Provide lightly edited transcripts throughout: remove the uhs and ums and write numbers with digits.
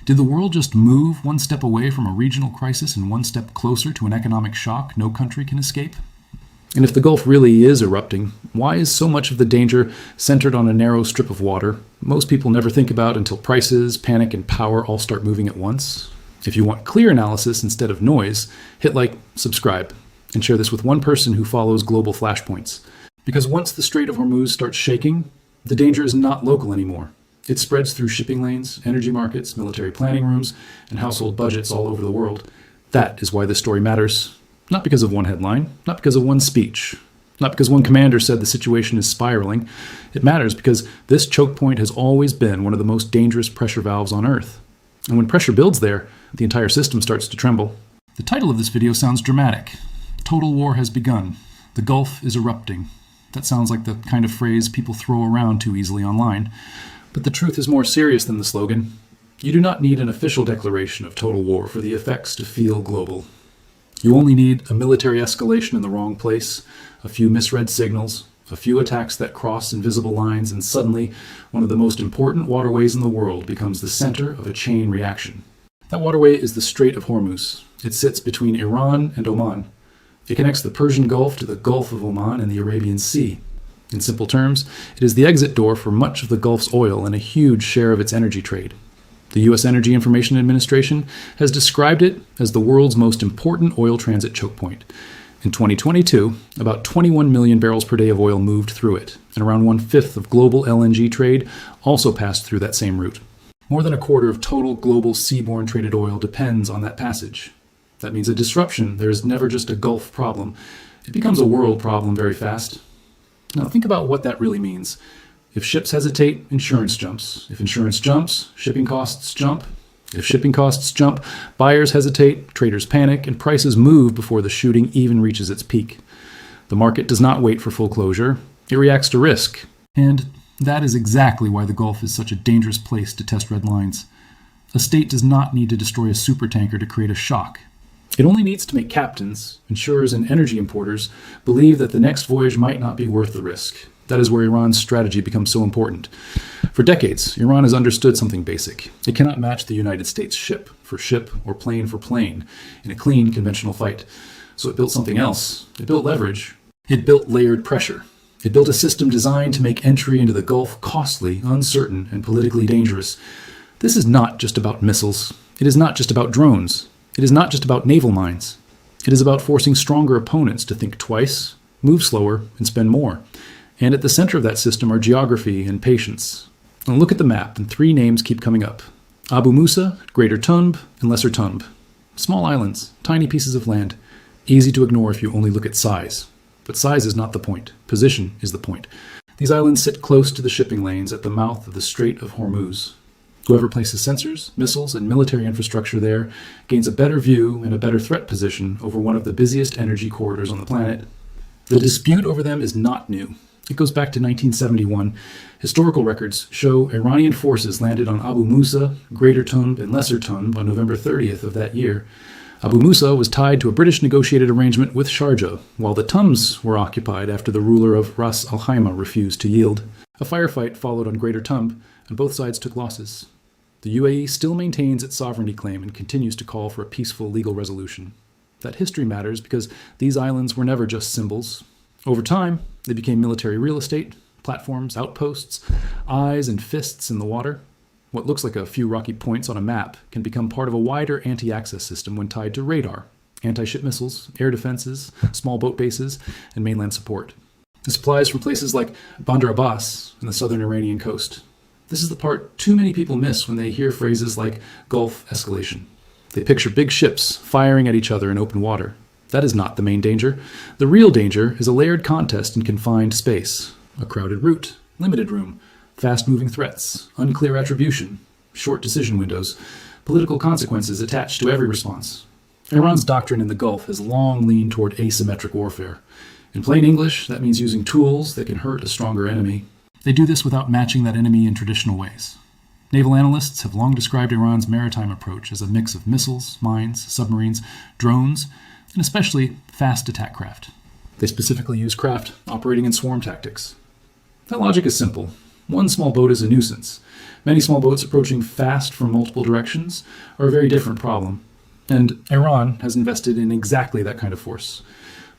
Did the world just move one step away from a regional crisis and one step closer to an economic shock no country can escape? And if the Gulf really is erupting, why is so much of the danger centered on a narrow strip of water most people never think about until prices, panic, and power all start moving at once? If you want clear analysis instead of noise, hit like, subscribe, and share this with one person who follows global flashpoints. Because once the Strait of Hormuz starts shaking, the danger is not local anymore. It spreads through shipping lanes, energy markets, military planning rooms, and household budgets all over the world. That is why this story matters. Not because of one headline, not because of one speech, not because one commander said the situation is spiraling. It matters because this choke point has always been one of the most dangerous pressure valves on Earth. And when pressure builds there, the entire system starts to tremble. The title of this video sounds dramatic. Total war has begun. The Gulf is erupting. That sounds like the kind of phrase people throw around too easily online. But the truth is more serious than the slogan. You do not need an official declaration of total war for the effects to feel global. You only need a military escalation in the wrong place, a few misread signals, a few attacks that cross invisible lines, and suddenly one of the most important waterways in the world becomes the center of a chain reaction. That waterway is the Strait of Hormuz. It sits between Iran and Oman. It connects the Persian Gulf to the Gulf of Oman and the Arabian Sea. In simple terms, it is the exit door for much of the Gulf's oil and a huge share of its energy trade. The U.S. Energy Information Administration has described it as the world's most important oil transit choke point. In 2022, about 21 million barrels per day of oil moved through it, and around 1/5 of global LNG trade also passed through that same route. More than a quarter of total global seaborne traded oil depends on that passage. That means a disruption. There is never just a Gulf problem. It becomes a world problem very fast. Now think about what that really means. If ships hesitate, insurance jumps. If insurance jumps, shipping costs jump. If shipping costs jump, buyers hesitate, traders panic, and prices move before the shooting even reaches its peak. The market does not wait for full closure. It reacts to risk. And that is exactly why the Gulf is such a dangerous place to test red lines. A state does not need to destroy a supertanker to create a shock. It only needs to make captains, insurers, and energy importers believe that the next voyage might not be worth the risk. That is where Iran's strategy becomes so important. For decades, Iran has understood something basic. It cannot match the United States ship for ship or plane for plane in a clean, conventional fight. So it built something else. It built leverage. It built layered pressure. It built a system designed to make entry into the Gulf costly, uncertain, and politically dangerous. This is not just about missiles. It is not just about drones. It is not just about naval mines. It is about forcing stronger opponents to think twice, move slower, and spend more. And at the center of that system are geography and patience. Now look at the map, and 3 names keep coming up. Abu Musa, Greater Tunb, and Lesser Tunb. Small islands, tiny pieces of land. Easy to ignore if you only look at size. But size is not the point. Position is the point. These islands sit close to the shipping lanes at the mouth of the Strait of Hormuz. Whoever places sensors, missiles, and military infrastructure there gains a better view and a better threat position over one of the busiest energy corridors on the planet. The dispute over them is not new. It goes back to 1971. Historical records show Iranian forces landed on Abu Musa, Greater Tunb, and Lesser Tunb on November 30th of that year. Abu Musa was tied to a British negotiated arrangement with Sharjah, while the Tumbs were occupied after the ruler of Ras Al Khaimah refused to yield. A firefight followed on Greater Tunb, and both sides took losses. The UAE still maintains its sovereignty claim and continues to call for a peaceful legal resolution. That history matters because these islands were never just symbols. Over time, they became military real estate, platforms, outposts, eyes and fists in the water. What looks like a few rocky points on a map can become part of a wider anti-access system when tied to radar, anti-ship missiles, air defenses, small boat bases, and mainland support. This applies from places like Bandar Abbas and the southern Iranian coast. This is the part too many people miss when they hear phrases like Gulf escalation. They picture big ships firing at each other in open water. That is not the main danger. The real danger is a layered contest in confined space, a crowded route, limited room, fast-moving threats, unclear attribution, short decision windows, political consequences attached to every response. Iran's doctrine in the Gulf has long leaned toward asymmetric warfare. In plain English, that means using tools that can hurt a stronger enemy. They do this without matching that enemy in traditional ways. Naval analysts have long described Iran's maritime approach as a mix of missiles, mines, submarines, drones, and especially fast attack craft. They specifically use craft operating in swarm tactics. That logic is simple. One small boat is a nuisance. Many small boats approaching fast from multiple directions are a very different problem. And Iran has invested in exactly that kind of force.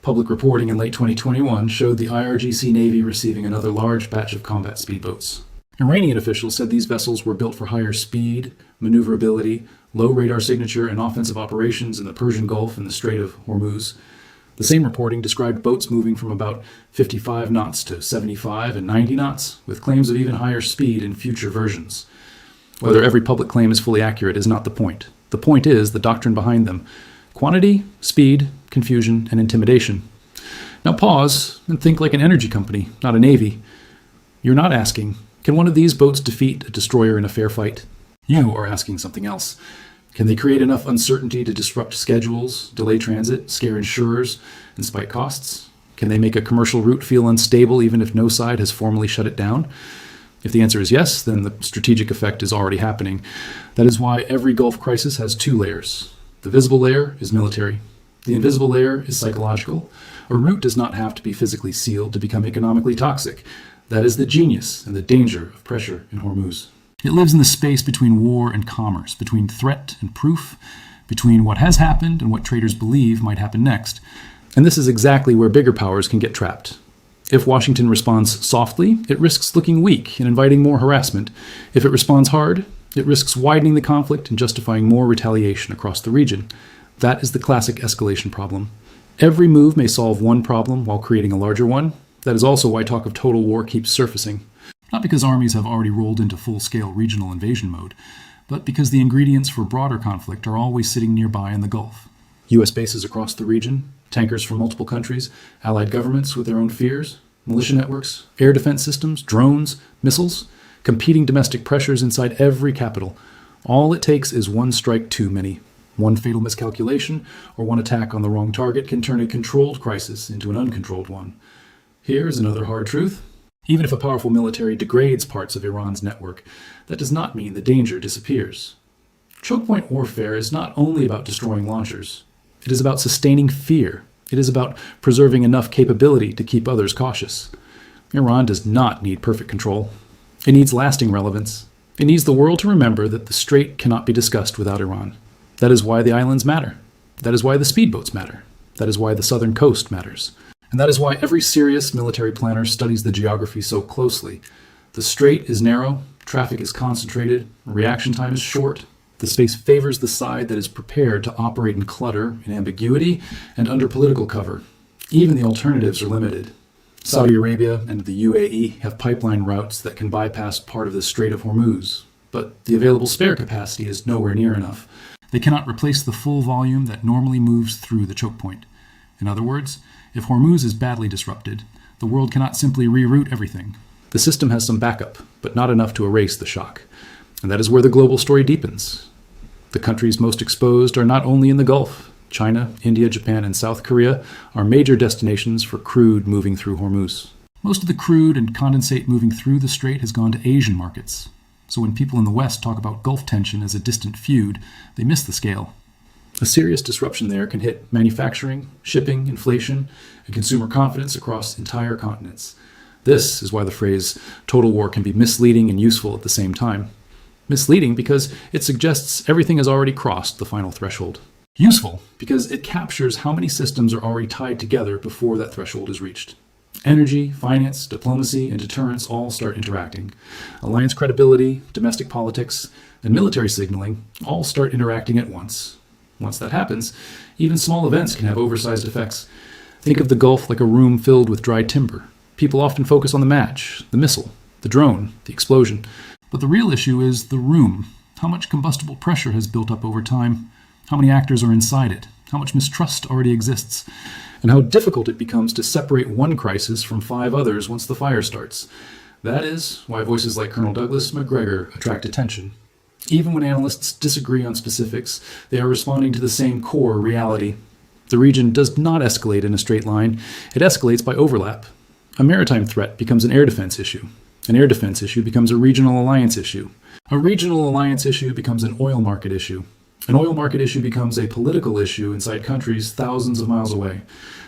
Public reporting in late 2021 showed the IRGC Navy receiving another large batch of combat speedboats. Iranian officials said these vessels were built for higher speed, maneuverability, low radar signature, and offensive operations in the Persian Gulf and the Strait of Hormuz. The same reporting described boats moving from about 55 knots to 75 and 90 knots, with claims of even higher speed in future versions. Whether every public claim is fully accurate is not the point. The point is the doctrine behind them: quantity, speed, confusion, and intimidation. Now pause and think like an energy company, not a navy. You're not asking, can one of these boats defeat a destroyer in a fair fight? You are asking something else. Can they create enough uncertainty to disrupt schedules, delay transit, scare insurers, and spike costs? Can they make a commercial route feel unstable even if no side has formally shut it down? If the answer is yes, then the strategic effect is already happening. That is why every Gulf crisis has two layers. The visible layer is military. The invisible layer is psychological. A route does not have to be physically sealed to become economically toxic. That is the genius and the danger of pressure in Hormuz. It lives in the space between war and commerce, between threat and proof, between what has happened and what traders believe might happen next. And this is exactly where bigger powers can get trapped. If Washington responds softly, it risks looking weak and inviting more harassment. If it responds hard, it risks widening the conflict and justifying more retaliation across the region. That is the classic escalation problem. Every move may solve one problem while creating a larger one. That is also why talk of total war keeps surfacing. Not because armies have already rolled into full-scale regional invasion mode, but because the ingredients for broader conflict are always sitting nearby in the Gulf. U.S. bases across the region, tankers from multiple countries, allied governments with their own fears, militia networks, air defense systems, drones, missiles, competing domestic pressures inside every capital. All it takes is one strike too many. One fatal miscalculation or one attack on the wrong target can turn a controlled crisis into an uncontrolled one. Here is another hard truth. Even if a powerful military degrades parts of Iran's network, that does not mean the danger disappears. Chokepoint warfare is not only about destroying launchers. It is about sustaining fear. It is about preserving enough capability to keep others cautious. Iran does not need perfect control. It needs lasting relevance. It needs the world to remember that the Strait cannot be discussed without Iran. That is why the islands matter. That is why the speedboats matter. That is why the southern coast matters. And that is why every serious military planner studies the geography so closely. The strait is narrow, traffic is concentrated, reaction time is short. The space favors the side that is prepared to operate in clutter, in ambiguity, and under political cover. Even the alternatives are limited. Saudi Arabia and the UAE have pipeline routes that can bypass part of the Strait of Hormuz, but the available spare capacity is nowhere near enough. They cannot replace the full volume that normally moves through the choke point. In other words, if Hormuz is badly disrupted, the world cannot simply reroute everything. The system has some backup, but not enough to erase the shock. And that is where the global story deepens. The countries most exposed are not only in the Gulf. China, India, Japan, and South Korea are major destinations for crude moving through Hormuz. Most of the crude and condensate moving through the strait has gone to Asian markets. So when people in the West talk about Gulf tension as a distant feud, they miss the scale. A serious disruption there can hit manufacturing, shipping, inflation, and consumer confidence across entire continents. This is why the phrase total war can be misleading and useful at the same time. Misleading because it suggests everything has already crossed the final threshold. Useful because it captures how many systems are already tied together before that threshold is reached. Energy, finance, diplomacy, and deterrence all start interacting. Alliance credibility, domestic politics, and military signaling all start interacting at once. Once that happens, even small events can have oversized effects. Think of the Gulf like a room filled with dry timber. People often focus on the match, the missile, the drone, the explosion. But the real issue is the room. How much combustible pressure has built up over time? How many actors are inside it? How much mistrust already exists? And how difficult it becomes to separate one crisis from 5 others once the fire starts. That is why voices like Colonel Douglas MacGregor attract attention. Even when analysts disagree on specifics, they are responding to the same core reality. The region does not escalate in a straight line. It escalates by overlap. A maritime threat becomes an air defense issue. An air defense issue becomes a regional alliance issue. A regional alliance issue becomes an oil market issue. An oil market issue becomes a political issue inside countries thousands of miles away.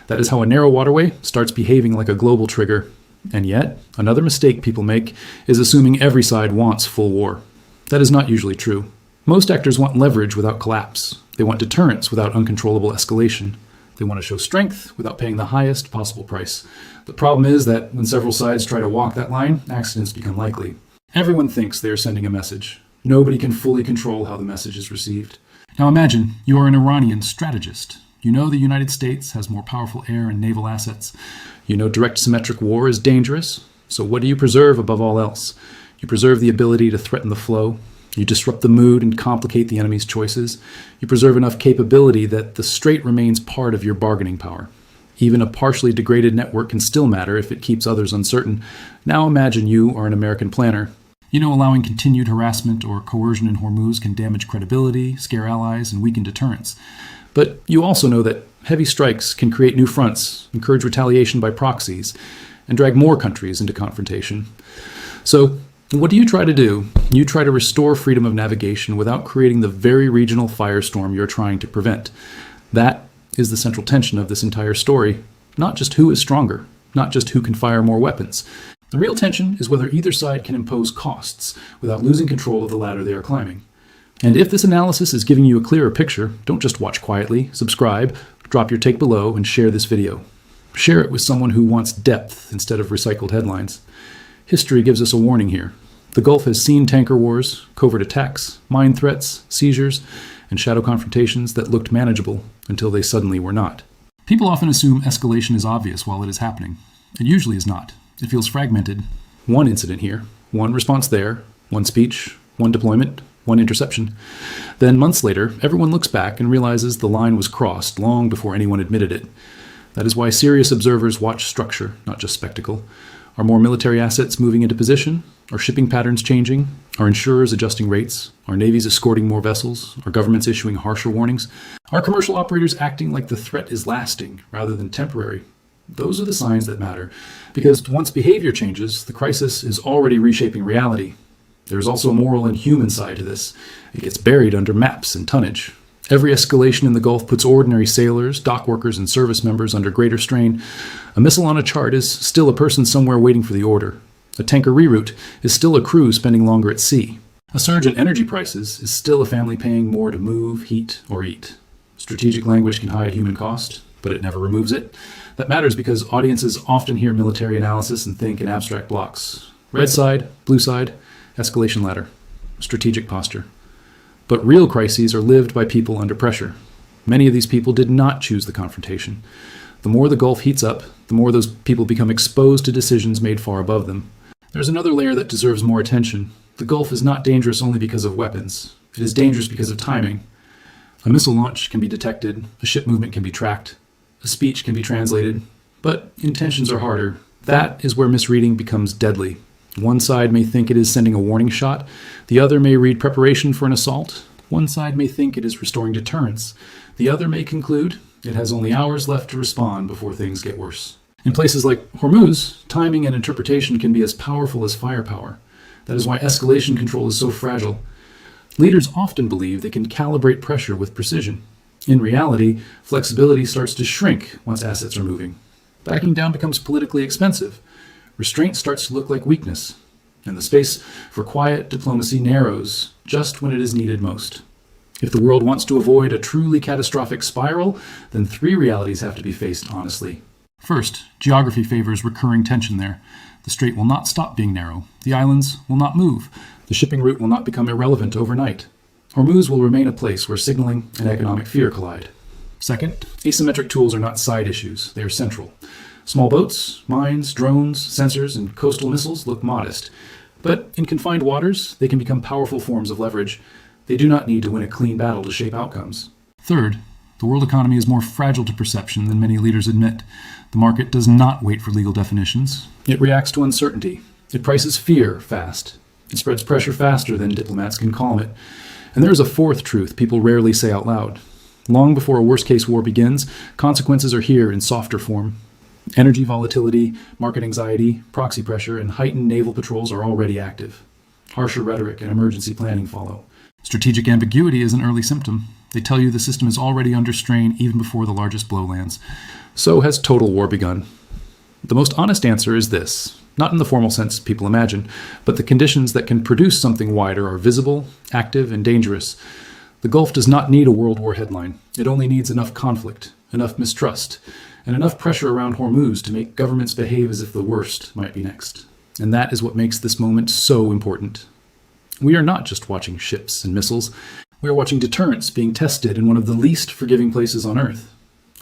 That is how a narrow waterway starts behaving like a global trigger. And yet, another mistake people make is assuming every side wants full war. That is not usually true. Most actors want leverage without collapse. They want deterrence without uncontrollable escalation. They want to show strength without paying the highest possible price. The problem is that when several sides try to walk that line, accidents become likely. Everyone thinks they are sending a message. Nobody can fully control how the message is received. Now imagine you are an Iranian strategist. You know the United States has more powerful air and naval assets. You know direct symmetric war is dangerous. So what do you preserve above all else? You preserve the ability to threaten the flow. You disrupt the mood and complicate the enemy's choices. You preserve enough capability that the strait remains part of your bargaining power. Even a partially degraded network can still matter if it keeps others uncertain. Now imagine you are an American planner. You know allowing continued harassment or coercion in Hormuz can damage credibility, scare allies, and weaken deterrence. But you also know that heavy strikes can create new fronts, encourage retaliation by proxies, and drag more countries into confrontation. So, what do you try to do? You try to restore freedom of navigation without creating the very regional firestorm you're trying to prevent. That is the central tension of this entire story. Not just who is stronger, not just who can fire more weapons. The real tension is whether either side can impose costs without losing control of the ladder they are climbing. And if this analysis is giving you a clearer picture, don't just watch quietly, subscribe, drop your take below, and share this video. Share it with someone who wants depth instead of recycled headlines. History gives us a warning here. The Gulf has seen tanker wars, covert attacks, mine threats, seizures, and shadow confrontations that looked manageable until they suddenly were not. People often assume escalation is obvious while it is happening. It usually is not. It feels fragmented. One incident here, one response there, one speech, one deployment, one interception. Then months later, everyone looks back and realizes the line was crossed long before anyone admitted it. That is why serious observers watch structure, not just spectacle. Are more military assets moving into position? Are shipping patterns changing? Are insurers adjusting rates? Are navies escorting more vessels? Are governments issuing harsher warnings? Are commercial operators acting like the threat is lasting rather than temporary? Those are the signs that matter, because once behavior changes, the crisis is already reshaping reality. There's also a moral and human side to this. It gets buried under maps and tonnage. Every escalation in the Gulf puts ordinary sailors, dock workers, and service members under greater strain. A missile on a chart is still a person somewhere waiting for the order. A tanker reroute is still a crew spending longer at sea. A surge in energy prices is still a family paying more to move, heat, or eat. Strategic language can hide human cost, but it never removes it. That matters because audiences often hear military analysis and think in abstract blocks. Red side, blue side, escalation ladder, strategic posture. But real crises are lived by people under pressure. Many of these people did not choose the confrontation. The more the Gulf heats up, the more those people become exposed to decisions made far above them. There's another layer that deserves more attention. The Gulf is not dangerous only because of weapons. It is dangerous because of timing. A missile launch can be detected, a ship movement can be tracked, a speech can be translated, but intentions are harder. That is where misreading becomes deadly. One side may think it is sending a warning shot. The other may read preparation for an assault. One side may think it is restoring deterrence. The other may conclude it has only hours left to respond before things get worse. In places like Hormuz, timing and interpretation can be as powerful as firepower. That is why escalation control is so fragile. Leaders often believe they can calibrate pressure with precision. In reality, flexibility starts to shrink once assets are moving. Backing down becomes politically expensive. Restraint starts to look like weakness, and the space for quiet diplomacy narrows just when it is needed most. If the world wants to avoid a truly catastrophic spiral, then three realities have to be faced honestly. First, geography favors recurring tension there. The strait will not stop being narrow. The islands will not move. The shipping route will not become irrelevant overnight. Hormuz will remain a place where signaling and economic fear collide. Second, asymmetric tools are not side issues. They are central. Small boats, mines, drones, sensors, and coastal missiles look modest. But in confined waters, they can become powerful forms of leverage. They do not need to win a clean battle to shape outcomes. Third, the world economy is more fragile to perception than many leaders admit. The market does not wait for legal definitions. It reacts to uncertainty. It prices fear fast. It spreads pressure faster than diplomats can calm it. And there is a fourth truth people rarely say out loud. Long before a worst-case war begins, consequences are here in softer form. Energy volatility, market anxiety, proxy pressure, and heightened naval patrols are already active. Harsher rhetoric and emergency planning follow. Strategic ambiguity is an early symptom. They tell you the system is already under strain even before the largest blow lands. So has total war begun. The most honest answer is this, not in the formal sense people imagine, but the conditions that can produce something wider are visible, active, and dangerous. The Gulf does not need a World War headline. It only needs enough conflict, enough mistrust, and enough pressure around Hormuz to make governments behave as if the worst might be next. And that is what makes this moment so important. We are not just watching ships and missiles. We are watching deterrence being tested in one of the least forgiving places on Earth.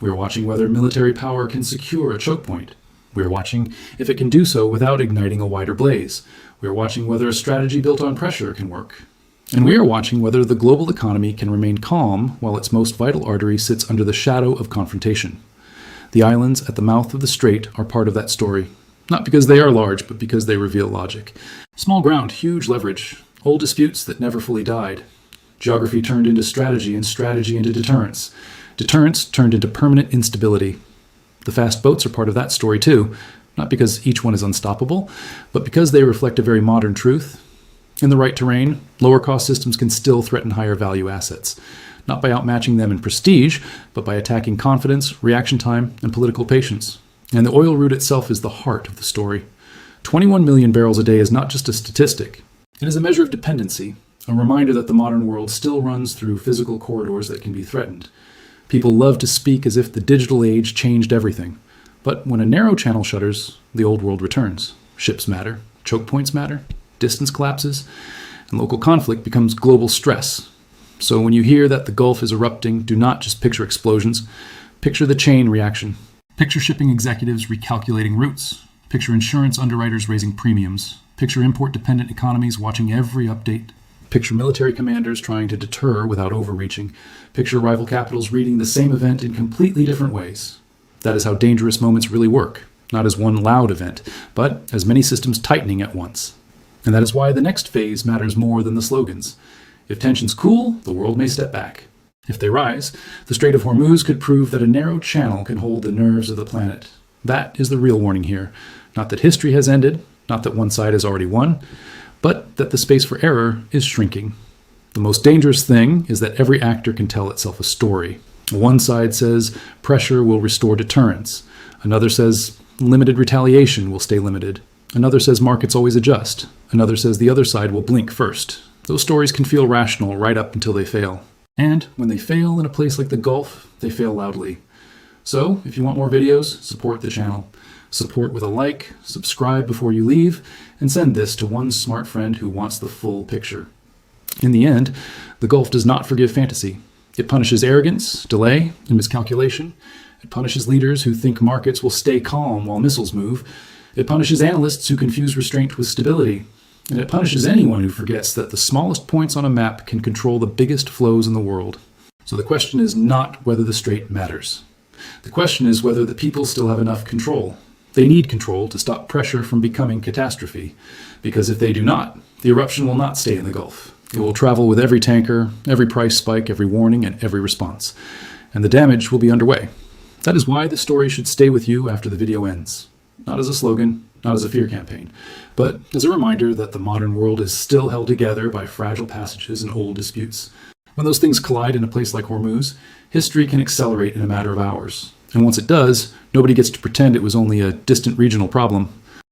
We are watching whether military power can secure a chokepoint. We are watching if it can do so without igniting a wider blaze. We are watching whether a strategy built on pressure can work. And we are watching whether the global economy can remain calm while its most vital artery sits under the shadow of confrontation. The islands at the mouth of the strait are part of that story, not because they are large, but because they reveal logic. Small ground, huge leverage, old disputes that never fully died. Geography turned into strategy, and strategy into deterrence. Deterrence turned into permanent instability. The fast boats are part of that story too, not because each one is unstoppable, but because they reflect a very modern truth. In the right terrain, lower-cost systems can still threaten higher-value assets, not by outmatching them in prestige, but by attacking confidence, reaction time, and political patience. And the oil route itself is the heart of the story. 21 million barrels a day is not just a statistic. It is a measure of dependency, a reminder that the modern world still runs through physical corridors that can be threatened. People love to speak as if the digital age changed everything. But when a narrow channel shutters, the old world returns. Ships matter, choke points matter, distance collapses, and local conflict becomes global stress. So when you hear that the Gulf is erupting, do not just picture explosions. Picture the chain reaction. Picture shipping executives recalculating routes. Picture insurance underwriters raising premiums. Picture import-dependent economies watching every update. Picture military commanders trying to deter without overreaching. Picture rival capitals reading the same event in completely different ways. That is how dangerous moments really work, not as one loud event, but as many systems tightening at once. And that is why the next phase matters more than the slogans. If tensions cool, the world may step back. If they rise, the Strait of Hormuz could prove that a narrow channel can hold the nerves of the planet. That is the real warning here. Not that history has ended, not that one side has already won, but that the space for error is shrinking. The most dangerous thing is that every actor can tell itself a story. One side says pressure will restore deterrence. Another says limited retaliation will stay limited. Another says markets always adjust. Another says the other side will blink first. Those stories can feel rational right up until they fail. And when they fail in a place like the Gulf, they fail loudly. So, if you want more videos, support the channel. Support with a like, subscribe before you leave, and send this to one smart friend who wants the full picture. In the end, the Gulf does not forgive fantasy. It punishes arrogance, delay, and miscalculation. It punishes leaders who think markets will stay calm while missiles move. It punishes analysts who confuse restraint with stability. And it punishes anyone who forgets that the smallest points on a map can control the biggest flows in the world. So the question is not whether the strait matters. The question is whether the people still have enough control. They need control to stop pressure from becoming catastrophe. Because if they do not, the eruption will not stay in the Gulf. It will travel with every tanker, every price spike, every warning, and every response. And the damage will be underway. That is why the story should stay with you after the video ends. Not as a slogan, not as a fear campaign, but as a reminder that the modern world is still held together by fragile passages and old disputes. When those things collide in a place like Hormuz, history can accelerate in a matter of hours. And once it does, nobody gets to pretend it was only a distant regional problem.